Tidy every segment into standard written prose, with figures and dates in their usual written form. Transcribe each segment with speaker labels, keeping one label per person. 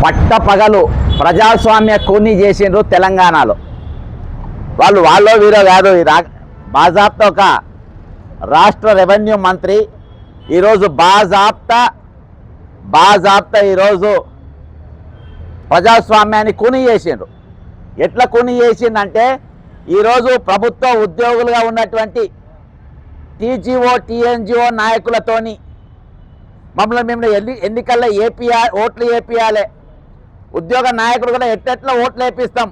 Speaker 1: పట్టపగలు ప్రజాస్వామ్య కూని చేసిండ్రు తెలంగాణలో. వాళ్ళు వీరో కాదు, బాజాప్తా ఒక రాష్ట్ర రెవెన్యూ మంత్రి ఈరోజు బాజాప్తా ఈరోజు ప్రజాస్వామ్యాన్ని కూని చేసిండ్రు. ఎట్లా కూని చేసిందంటే ఈరోజు ప్రభుత్వ ఉద్యోగులుగా ఉన్నటువంటి టీజీఓ టీఎన్జిఓ నాయకులతోని మేము ఎన్నికల్లో ఓట్లు వేపియాలి, ఉద్యోగ నాయకులు కూడా ఎట్లా ఓట్లు వేపిస్తాం,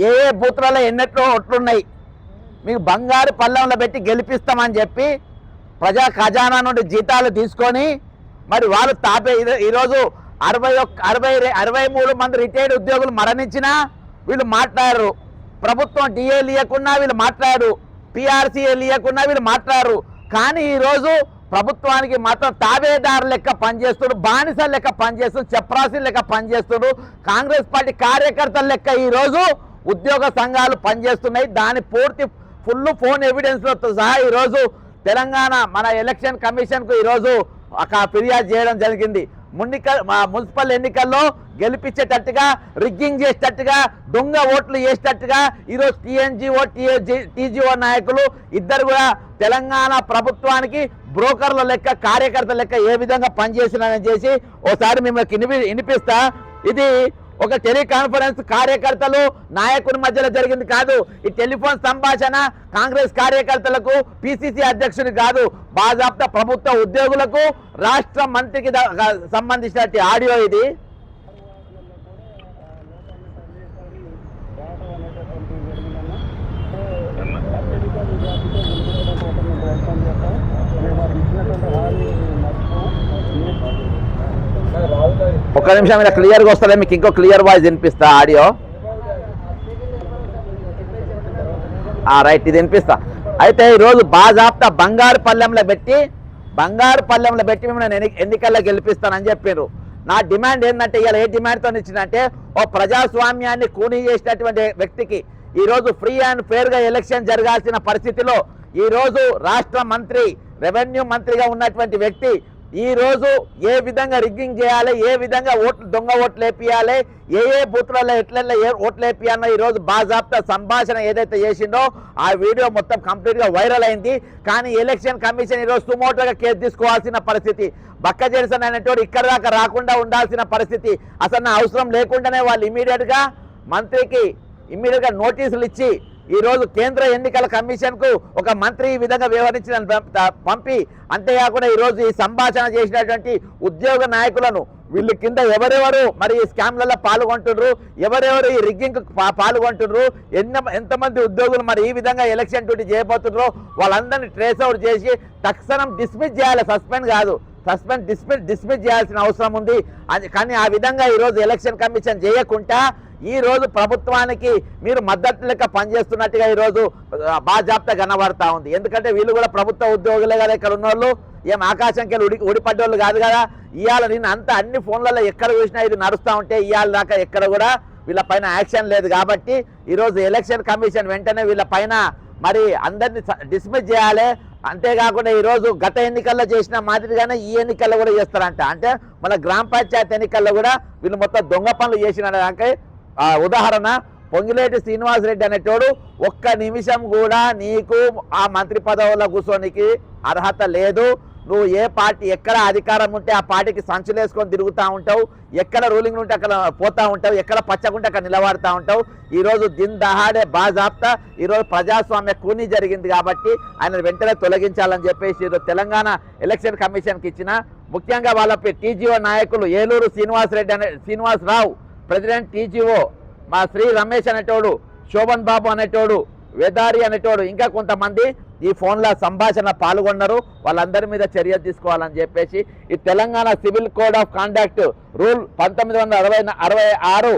Speaker 1: ఏ బూత్లలో ఎన్నెట్లో ఓట్లున్నాయి, మీకు బంగారు పళ్ళెంలో పెట్టి గెలిపిస్తామని చెప్పి ప్రజా ఖజానా నుండి జీతాలు తీసుకొని మరి వాళ్ళు ఈరోజు 63 మంది రిటైర్డ్ ఉద్యోగులు మరణించినా వీళ్ళు మాట్లాడరు, ప్రభుత్వం డిఏలు ఇవ్వకున్నా వీళ్ళు మాట్లాడరు, పిఆర్సీఏలు ఇవ్వకున్నా వీళ్ళు మాట్లాడరు. కానీ ఈరోజు ప్రభుత్వానికి మాత్రం తాబేదారు లెక్క పనిచేస్తుడు, బానిసల లెక్క పనిచేస్తుడు, చెప్రాసీ లెక్క పనిచేస్తుడు, కాంగ్రెస్ పార్టీ కార్యకర్తల లెక్క ఈరోజు ఉద్యోగ సంఘాలు పనిచేస్తున్నాయి. దాని పూర్తి ఫుల్ ఫోన్ ఎవిడెన్స్లతో సహా ఈరోజు తెలంగాణ మన ఎలక్షన్ కమిషన్కు ఈరోజు ఒక ఫిర్యాదు చేయడం జరిగింది. మున్సిపల్ ఎన్నికల్లో గెలిపించేటట్టుగా, రిగ్గింగ్ చేసేటట్టుగా, దొంగ ఓట్లు వేసేటట్టుగా ఈరోజు టీజీఓ నాయకులు ఇద్దరు కూడా తెలంగాణ ప్రభుత్వానికి బ్రోకర్ల లెక్క, కార్యకర్తల లెక్క ఏ విధంగా పనిచేసినారని చేసి ఓసారి మిమ్మల్ని వినిపిస్తా. ఇది ఒక టెలికాన్ఫరెన్స్ కార్యకర్తలు నాయకుని మధ్యలో జరిగింది కాదు. ఈ టెలిఫోన్ సంభాషణ కాంగ్రెస్ కార్యకర్తలకు, పిసిసి అధ్యక్షుడు కాదు, బాజాప్తా ప్రభుత్వ ఉద్యోగులకు, రాష్ట్ర మంత్రికి సంబంధించిన ఆడియో ఇది. ఒక్క నిమిషం ఇలా క్లియర్గా వస్తలే, మీకు ఇంకో క్లియర్ వాయిస్ వినిపిస్తా. ఆడియో రైట్, ఇది వినిపిస్తా. అయితే ఈరోజు బాజాప్తా బంగారు పళ్ళెంలో పెట్టి మిమ్మల్ని ఎన్నికల్లో గెలిపిస్తానని చెప్పారు. నా డిమాండ్ ఏంటంటే ఇలా ఏ డిమాండ్తో ఇచ్చిందంటే ఓ ప్రజాస్వామ్యాన్ని కూనీ చేసినటువంటి వ్యక్తికి ఈరోజు ఫ్రీ అండ్ ఫెయిర్గా ఎలక్షన్ జరగాల్సిన పరిస్థితిలో ఈరోజు రాష్ట్ర మంత్రి, రెవెన్యూ మంత్రిగా ఉన్నటువంటి వ్యక్తి ఈరోజు ఏ విధంగా రిగ్గింగ్ చేయాలి, ఏ విధంగా దొంగ ఓట్లు వేపియాలి, ఏ బూత్లలో ఎట్లెట్లా ఓట్లు వేపియాలో ఈరోజు బాజాప్తా సంభాషణ ఏదైతే చేసిండో ఆ వీడియో మొత్తం కంప్లీట్గా వైరల్ అయింది. కానీ ఎలక్షన్ కమిషన్ ఈరోజు సుమోటోగా కేసు తీసుకోవాల్సిన పరిస్థితి, బక్క జెర్సన్ అనేటోడు ఇక్కడ దాకా రాకుండా ఉండాల్సిన పరిస్థితి, అసలు అవసరం లేకుండానే వాళ్ళు ఇమీడియట్గా మంత్రికి నోటీసులు ఇచ్చి ఈరోజు కేంద్ర ఎన్నికల కమిషన్కు ఒక మంత్రి ఈ విధంగా వ్యవహరించిన పంపి, అంతేకాకుండా ఈరోజు ఈ సంభాషణ చేసినటువంటి ఉద్యోగ నాయకులను వీళ్ళు కింద ఎవరెవరు మరి ఈ స్కామ్లలో పాల్గొంటున్నారు, ఎవరెవరు ఈ రిగ్గింగ్ పాల్గొంటున్నారు, ఎంతమంది ఉద్యోగులు మరి ఈ విధంగా ఎలక్షన్ డ్యూటీ చేయబోతున్నారో వాళ్ళందరినీ ట్రేస్ అవుట్ చేసి తక్షణం డిస్మిస్ చేయాలి, సస్పెండ్ కాదు, డిస్మిస్ చేయాల్సిన అవసరం ఉంది. కానీ ఆ విధంగా ఈరోజు ఎలక్షన్ కమిషన్ చేయకుండా ఈరోజు ప్రభుత్వానికి మీరు మద్దతు లెక్క పనిచేస్తున్నట్టుగా ఈరోజు బాజాప్తా కనబడతా ఉంది. ఎందుకంటే వీళ్ళు కూడా ప్రభుత్వ ఉద్యోగులే కదా, ఇక్కడ ఉన్నోళ్ళు ఏం ఆకాశంకి ఊడిపడ్డోళ్ళు కాదు కదా. ఇవాళ నేను అన్ని ఫోన్లలో ఎక్కడ చూసినా ఇది నడుస్తూ ఉంటే ఇవాళ దాకా ఎక్కడ కూడా వీళ్ళ పైన యాక్షన్ లేదు. కాబట్టి ఈరోజు ఎలక్షన్ కమిషన్ వెంటనే వీళ్ళ పైన మరి అందరినీ డిస్మిస్ చేయాలి. అంతేకాకుండా ఈరోజు గత ఎన్నికల్లో చేసిన మాదిరిగానే ఈ ఎన్నికల్లో కూడా చేస్తారంట. అంటే మన గ్రామ పంచాయతీ ఎన్నికల్లో కూడా వీళ్ళు మొత్తం దొంగ పనులు చేసిన ఉదాహరణ పొంగిలేటి శ్రీనివాసరెడ్డి అనేటోడు ఒక్క నిమిషం కూడా నీకు ఆ మంత్రి పదవుల్లో కూర్చోనికి అర్హత లేదు. నువ్వు ఏ పార్టీ ఎక్కడ అధికారం ఉంటే ఆ పార్టీకి సంచులేసుకొని తిరుగుతూ ఉంటావు, ఎక్కడ రూలింగ్ ఉంటే అక్కడ పోతూ ఉంటావు, ఎక్కడ పచ్చకుంటే అక్కడ నిలబడుతూ ఉంటావు. ఈరోజు దిన్ దహాడే బాజాప్తా ఈరోజు ప్రజాస్వామ్య కూనీ జరిగింది కాబట్టి ఆయన వెంటనే తొలగించాలని చెప్పేసి ఈరోజు తెలంగాణ ఎలక్షన్ కమిషన్కి ఇచ్చిన, ముఖ్యంగా వాళ్ళపై టీజీఓ నాయకులు ఏలూరు శ్రీనివాసరావు ప్రెసిడెంట్ టీజీఓ, మా శ్రీ రమేష్ అనేటోడు, శోభన్ బాబు అనేటోడు, వేదారి అనేటోడు, ఇంకా కొంతమంది ఈ ఫోన్ల సంభాషణ పాల్గొన్నారు. వాళ్ళందరి మీద చర్య తీసుకోవాలని చెప్పేసి ఈ Telangana civil code of conduct rule 1964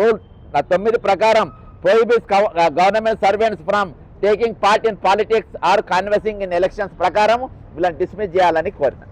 Speaker 1: rule 9 ప్రకారం prohibits government servants from taking part in politics or canvassing in elections ప్రకారం వీళ్ళని డిస్మిస్ చేయాలని కోరిన.